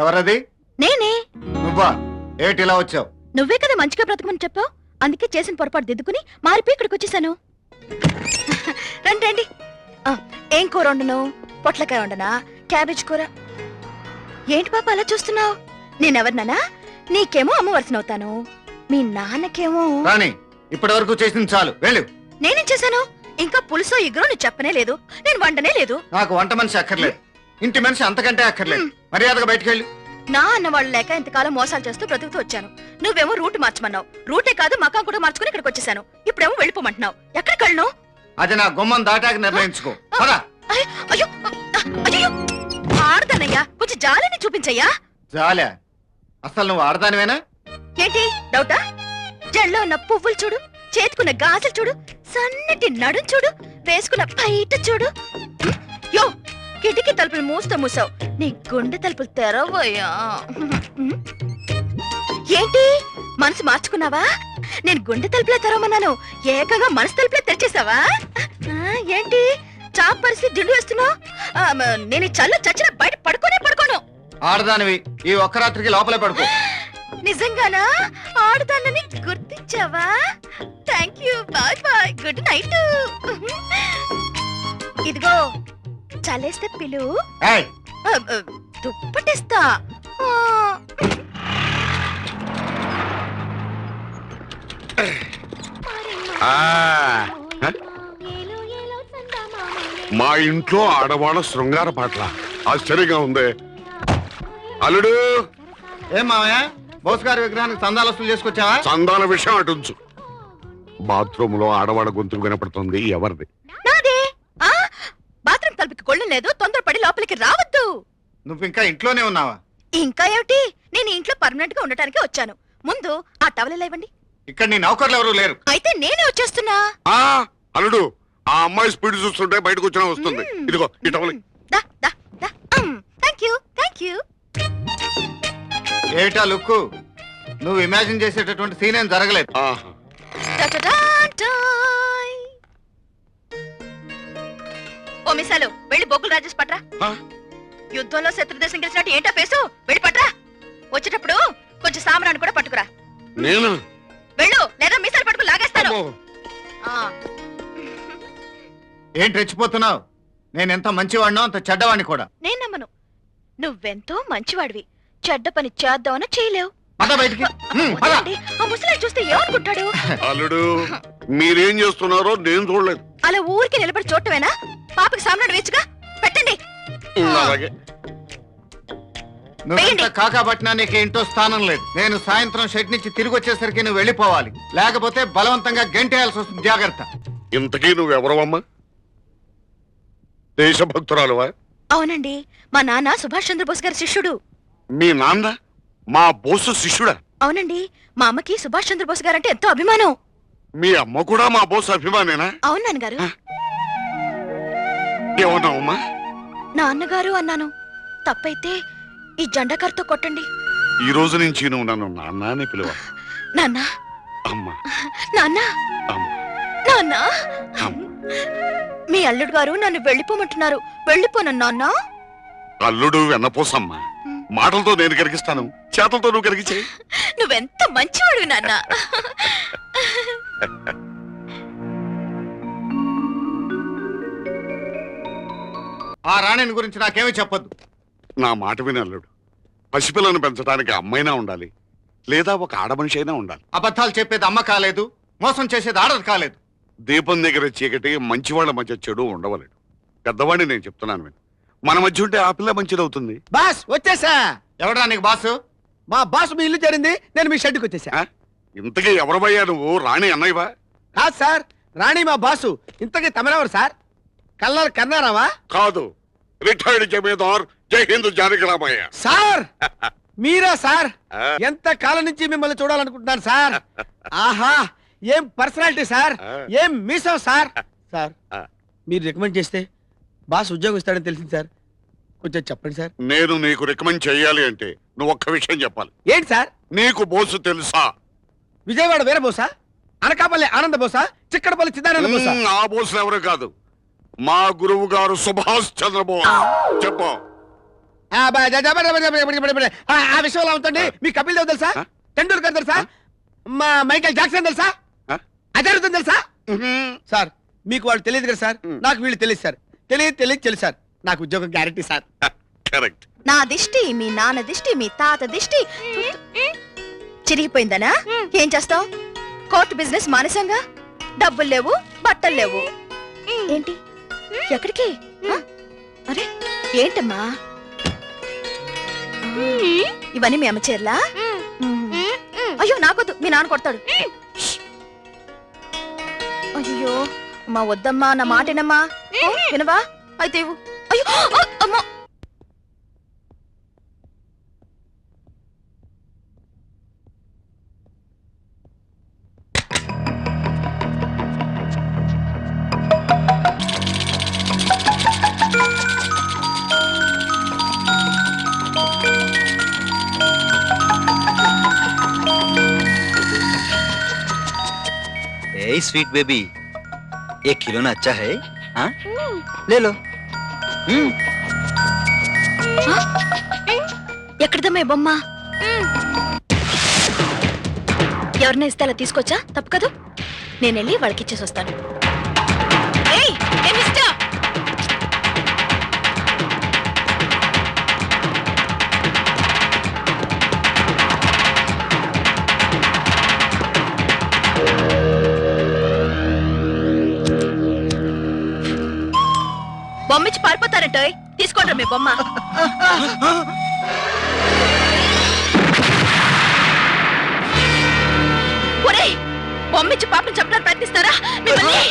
ఎవరది? నేనే. నువ్వా? ఏటి ఇలా వచ్చావు? నువ్వే కదా మంచిగా బ్రతకమని చెప్పావు, అందుకే చేసిన పొరపాటు దిద్దుకుని మారిపోయి ఇక్కడికి వచ్చేసాను. రండి రండి. ఏం కూర వండను? పొట్లకాయ వండనా, క్యాబేజ్ కూర? ఏంటి పాప అలా చూస్తున్నావు? నేనెవరినానా? నీకేమో అమ్మ వరుసనవుతాను, మీ నాన్నకేమో. రాణి, ఇప్పటి వరకు చేసింది చాలు, వెళ్ళు. నేనేం చేశాను? ఇంకా పులుసో ఇగురో నువ్వు చెప్పనే లేదు, నేను వండనే లేదు. నాకు వంట మనిషి అక్కర్లేదు, ఇంటి మనిషి అంతకంటే అక్కర్లేదు. మర్యాదగా బయటికి వెళ్ళు. నా అన్న వాళ్ళు లేక ఇంతకాలం మోసాలు చేస్తూ బ్రతుకుతూ వచ్చాను. నువ్వేమో రూట్ మార్చమన్నావు, రూటే కాదు మకాం కూడా మార్చుకుని ఇక్కడికి వచ్చేసాను. ఇప్పుడేమో వెళ్ళిపోమంటున్నావు. ఎక్కడికి వెళ్ళను? అది నా గుమ్మం దాటాక నిర్ణయించుకో. అయ్యో అయ్యో, ఆడతానయ్యా, కొంచెం జాలిని చూపించయ్యా. జాలే? అసలు నువ్వు ఆడదానివేనా? ఏంటి డౌటా? జల్లో ఉన్న పువ్వులు చూడు, చేతుకున్న గాజులు చూడు, సన్నటి నడుం చూడు, వేసుకున్న బయట చూడు. యో, కిటికీ తలుపులు మూసావు, నీ గుండె తలుపులు తెరవయ్యా. ఏంటి మనసు మార్చుకున్నావా? నేను గుండె తలుపులే తెరవమన్నాను, ఏకంగా మనసు తలుపులే తెరిచేసావా? ఏంటి చాప్ పరిస్థితి దిండు వేస్తున్నావు? నేను ఈ చల్ల చచ్చిన బయట పడుకోను. ఆడదానివి, ఈ ఒక్క రాత్రికి లోపలే పడుకో. నిజంగానా? ఆడదానని గుర్తించావా? Thank you, bye bye, good night. ఇదిగో చలేస్తే పిలు, దుప్పటిస్తా. మా ఇంట్లో ఆడవాళ్ళ శృంగార పాటల ఆశ్చర్యంగా ఉంది. అల్లుడు, ఏం మామయ్య, బోస్ గారి విగ్రహానికి చందాలు వసూలు చేసుకొచ్చావా? చందాల విషయం అటుంచు, బాత్రూమ్ లో ఆడవాళ్ళ గొంతుకు వినపడుతుంది, ఎవరిది? నాదే. బాత్రూమ్ తలుపుకి కొళ్ళం లేదు, తొందరపడి లోపలికి రావద్దు. నువ్వు ఇంకా ఇంట్లోనే ఉన్నావా? ఇంకా ఏమిటి, నేను ఇంట్లో పర్మనెంట్ గా ఉండటానికి వచ్చాను. ముందు ఆ టవల్ ఇవ్వండి. ఇక్కడ నీ నౌకర్లు ఎవరు లేరు. అయితే నేనే వచ్చేస్తున్నా. అల్లుడు, ఆ అమ్మాయి స్పీడ్ చూస్తుంటే బయటకు వచ్చినా వస్తుంది. ఇదిగో ఈ టవల్. Thank you. ఏటా లుక్కు? నువ్వు ఇమాజిన్ చేసేటటువంటి సీన్ ఏం జరగలేదు. ఓ మిసాలు, వెళ్ళి బొగ్గులు రాజేసి పట్రా. యుద్ధంలో శత్రుదేశం గెలిచినట్టు ఏంటా ఫేసు, వెళ్ళి పట్రా. వచ్చేటప్పుడు కొంచెం సాంబ్రాన్ని కూడా పట్టుకురా. నేను వెళ్ళు, లేదా మిసాలు పట్టుకుని లాగేస్తాను. ఏంటి రెచ్చిపోతున్నావు? నేను ఎంత మంచివాడినో అంత చెడ్డవాడిని కూడా. నేను నమ్మను. నువ్వెంతో మంచివాడివి, చెడ్డ పని చేద్దామని చేయలేవు. ఆ ముసలాడు చూస్తే ఏమనుకుంటాడు? అల్లుడు, మీరేం చేస్తున్నారో నేను చూడలేదు. అలా ఊరికి నిలబడి చూడటమేనా? పాపకి సామ్రాడు వేచుగా పెట్టండి. అలాగే. నువ్వు కాకపట్టినా నీకు ఇంట్లో స్థానం లేదు. నేను సాయంత్రం షెడ్ నుంచి తిరిగి వచ్చేసరికి నువ్వు వెళ్ళిపోవాలి, లేకపోతే బలవంతంగా గెంటేయాల్సి వస్తుంది. జాగ్రత్త. ఇంతకీ నువ్వెవరవమ్మా? దేశభక్తురాలువా? అవునండి, మా నాన్న సుభాష్ చంద్రబోస్ గారి శిష్యుడు. మీ నాన్న మా బోసు శిష్యుడా? అవునండి, మా అమ్మకి సుభాష్ చంద్రబోస్ గారు అంటే ఎంతో అభిమానం. మీ అమ్మ కూడా మా బోసు అభిమానేనా? అవును నాన్నగారు. ఏమన్నావమ్మా? నాన్నగారు అన్నాను. తప్పైతే ఈ జెండాకారుతో కొట్టండి. ఈ రోజు నుంచి నువ్వు నన్ను నాన్న అని పిలువ. నాన్న. అమ్మా. నాన్న. నాన్న. అమ్మ. మీ అల్లుడు గారు నన్ను వెళ్ళిపోమంటున్నారు. వెళ్ళిపోను నాన్న. అల్లుడు వెన్నపోసమ్మా, మాటలతో నేను కరిగిస్తాను, చేతలతో నువ్వు కరిగించే. నువ్వెంత మంచివాడు నాన్న. ఆ రాణిని గురించి నాకేమీ చెప్పొద్దు. నా మాట విని అల్లుడు, పసిపిల్లను పెంచడానికి అమ్మైనా ఉండాలి, లేదా ఒక ఆడమనిషి అయినా ఉండాలి. అబద్ధాలు చెప్పేది అమ్మ కాలేదు, మోసం చేసేది ఆడది కాలేదు. దీపం దగ్గర చీకటి, మంచివాళ్ల మధ్య చెడు ఉండవలేడు. పెద్దవాడిని నేను చెప్తున్నాను విను. మన మధ్య ఉంటే ఆ పిల్ల మంచిదవుతుంది. బాస్ వచ్చేసా. ఎవడా నీకు బాసు? మా బాసు మీ ఇల్లు చేరింది, నేను మీ షెడ్కి వచ్చేసా. ఇంతకీ ఎవరబయ్యా నువ్వు? రాణి అన్నయ్యవా? కాదు సార్, రాణి మా బాసు. ఇంతకీ తమరెవరు సార్? కల్లారు కన్నారావా? కాదు, రిటైర్డ్ జమీదార్ జై హింద్ జానకిరామయ్య. సార్ మీరా సార్? ఎంత కాలం నుంచి మిమ్మల్ని చూడాలనుకుంటున్నాను సార్. ఆహా, ఏం పర్సనాలిటీ సార్, ఏం మీసం సార్. సార్ మీరు రికమెండ్ చేస్తే బాస్ ఉద్యోగం ఇస్తాడని తెలిసింది సార్, కొంచెం చెప్పండి సార్. నేను నీకు రికమెండ్ చెయ్యాలి అంటే నువ్వు ఒక్క విషయం చెప్పాలి. ఏంటి సార్? నీకు బోసు తెలుసా? విజయవాడ వీర బోసా, అనకాపల్లి ఆనంద బోసా, చిక్కడపల్లి చిదానంద బోసా? ఆ బోసులు ఎవరు కాదు, మా గురువు గారు సుభాష్ చంద్రబోస్. చెప్పు. ఆ విషయంలో ఉంటుంది. మీ కపిల్ దేవ్ తెలుసా? ఆ? టెండూల్కర్ తెలుసా? మా మైకేల్ జాక్సన్ తెలుసా? ఆ? అజరుద్దీన్ తెలుసా? సార్ మీకు వాళ్ళు తెలియదు కదా సార్, నాకు వీళ్ళు తెలియదు సార్. తెలియదు తెలుసు సార్. నాకు ఉద్యోగం గ్యారెంటీ సార్. కరెక్ట్. నా దిష్టి మీ నాన్న దిష్టి మీ తాత దిష్టి చిరిగిపోయిందనా? ఏం చేస్తాం? కోర్టు బిజినెస్ మానేసంగా. డబ్బులు లేవు, బట్టలు లేవు. ఏంటి ఎక్కడికి? ఆ? అరే ఏంటమ్మా ఇవన్నీ మీ అమ్మ చీరలా? అయ్యో నాకొద్దు, మీ నాన్న కొడతాడు. అయ్యో అమ్మా వద్దమ్మా, నా మాటేనమ్మా. వినవా? అయితే ఇవ్వు. అయ్యో అమ్మా. ए स्वीट बेबी, एक खिलौना अच्छा है? हाँ? ले लो। ఎక్కడిదమ్మా ఈ బొమ్మ? ఎవరిని ఇస్తే అలా తీసుకొచ్చా? తప్పు కదా. నేను వెళ్ళి వాళ్ళకి ఇచ్చేసి వస్తాను. ఏయ్, ఏ మిస్టర్! బొమ్మిచ్చి పారిపోతారంట. తీసుకోండి మీ బొమ్మ. ఒరేయ్, బొమ్మిచ్చి పాపని చెప్పడానికి ప్రయత్నిస్తారా మిమ్మల్ని?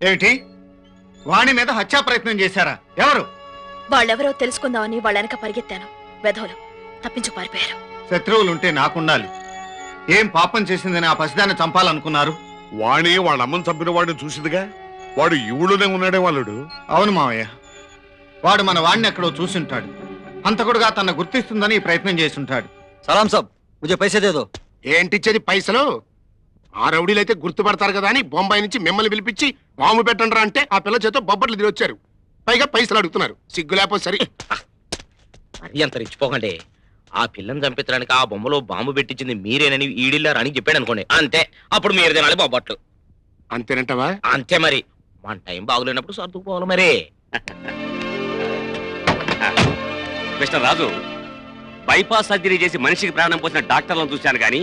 ఏమిటి? వాణి మీద హత్యా ప్రయత్నం చేశారా? ఎవరు? వాళ్ళెవరో తెలుసుకుందామని వాళ్ళ వెనక పరిగెత్తాను. వెధవులు తప్పించు పారిపోయారు. శత్రువులుంటే నాకుండాలి. ఏం పాపం చేసిందని ఆ పసిదాన్ని చంపాలనుకున్నారు? వాణి వాళ్ళ అమ్మని చంపిన వాడిని చూసిందిగా. వాడు ఈ ఊళ్ళోనే ఉన్నాడే వాళ్ళుడు. అవును మావయ్య, వాడు మన వాడిని ఎక్కడో చూసుంటాడు. హంతకుడుగా తన గుర్తిస్తుందని ఈ ప్రయత్నం చేసుంటాడు. సలాం సాబ్, ముझे पैसे दे दो. ఏంటిచ్చేది పైసలు? ఆ రౌడీలైతే గుర్తుపడతారు కదా అని బొంబాయి నుంచి మిమ్మల్ని పిలిపించి బాంబు పెట్టండ్రా అంటే ఆ పిల్ల చేత బొబ్బట్లు తిని వచ్చారు. పైగా పైసలు అడుగుతున్నారు. సిగ్గు లేకపోతే సరే. అది అంత రిచ్చిపోకండి. ఆ పిల్లని చంపించడానికి ఆ బొమ్మలో బాంబు పెట్టించింది మీరేనని ఈడిల్లారు అని చెప్పాడు అనుకోండి, అంతే. అప్పుడు మీరు తినాలి బొబ్బట్లు. అంతేనంటవా? అంతే మరి. మన టైం బాగులేనప్పుడు సర్దుకుపోవాలి మరి. మిస్టర్ రాజు, బైపాస్ సర్జరీ చేసి మనిషికి ప్రాణం పోసిన డాక్టర్లను చూశాను కానీ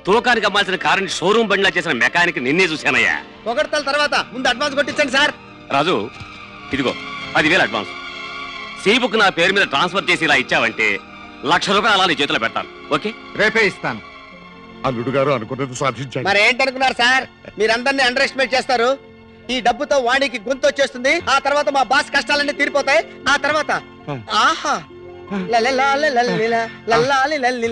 తూకానికి అమ్మాల్సిన కారుని షోరూమ్ బండిలా చేసిన మెకానిక్ నిన్నే చూశానయ్యా. పొగడతల తర్వాత ముందు అడ్వాన్స్ కొట్టించండి సార్. రాజు, ఇదిగో 10,000 అడ్వాన్స్. సీబుక్ నా పేరు మీద ట్రాన్స్ఫర్ చేసి ఇలా ఇచ్చావంటే ₹1,00,000 అలా నీ చేతిలో పెట్టాలి. ఓకే? రేపే ఇస్తాను. అల్లుడు గారు అనుకున్నది సాధించాడు. మరి ఏంటనుకున్నారు సార్? మీరందరినీ అండర్ ఎస్టిమేట్ చేస్తారు. ఈ డబ్బుతో వాడికి గొంతు వచ్చేస్తుంది. ఆ తర్వాత మా బాస్ కష్టాలన్నీ తీరిపోతాయి. ఆ తర్వాత ఆహా లలలాలలలిల లల్లాలి లల్లి